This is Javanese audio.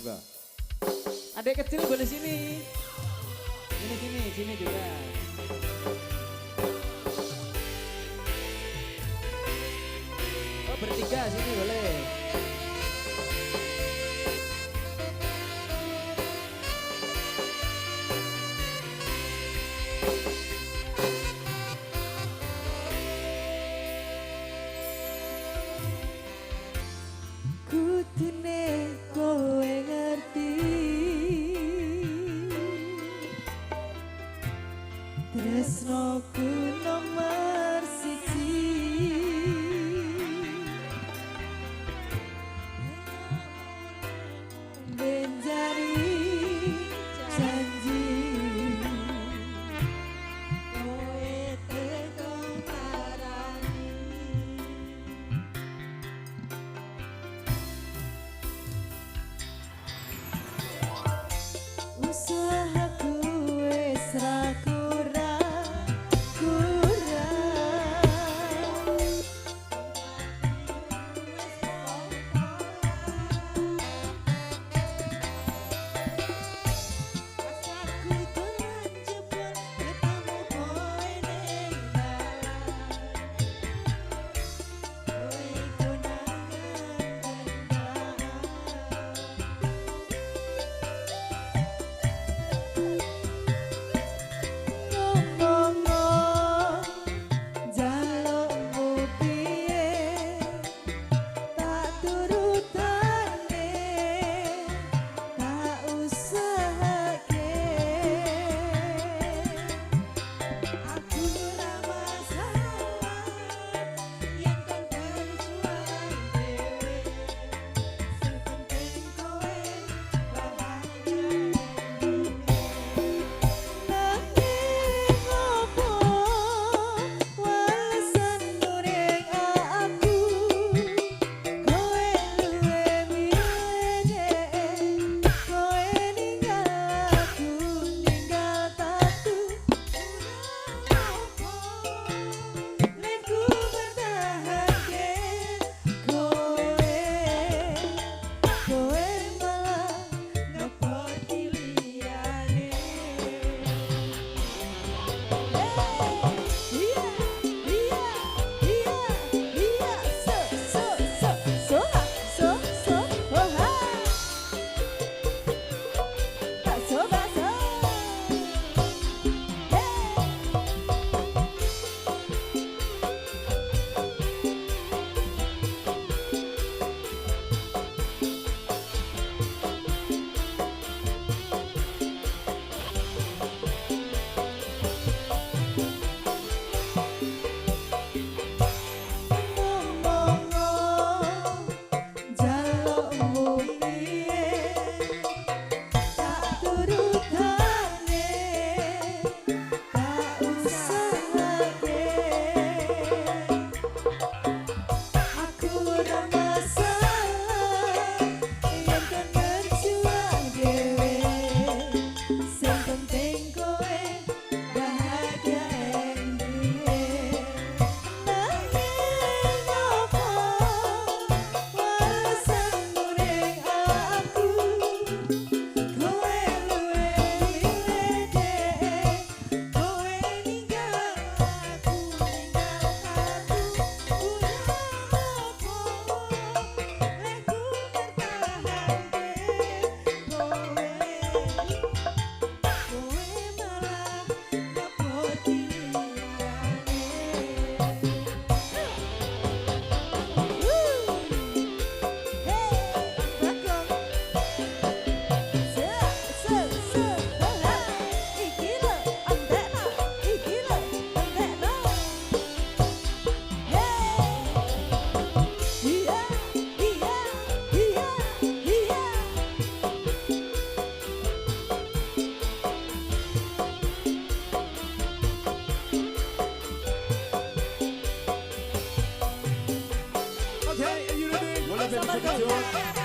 juga. Adik kecil boleh sini. Sini juga. Oh bertiga sini boleh. Kudune kowe ngerti Tresnoku nomer siji blenjani janji kowe tego nglarani Usahaku wis ra Ngomongo Jalokmu piye tak turutane tak usahakne aku ramasalah yen kon berjuang dhewe sepenting kowe bahagia neng opo walesan nureng aku kowe luwe milih kowe ninggal aku ninggal tatu opo nek ku bertahanke kowe malah ngepoti liyane Ngomongo Jalokmu piye tak turutane tak usahakne aku ramasalah yen kon berjuang dhewe sing penting kowe bahagia endihe nanging opo walesan nureng aku kowe luwe milih kowe ninggal aku ninggal tatu urang opo lek ku bertahanke kowe malah ngepoti liyane Okay, are you ready? Boleh berjoget.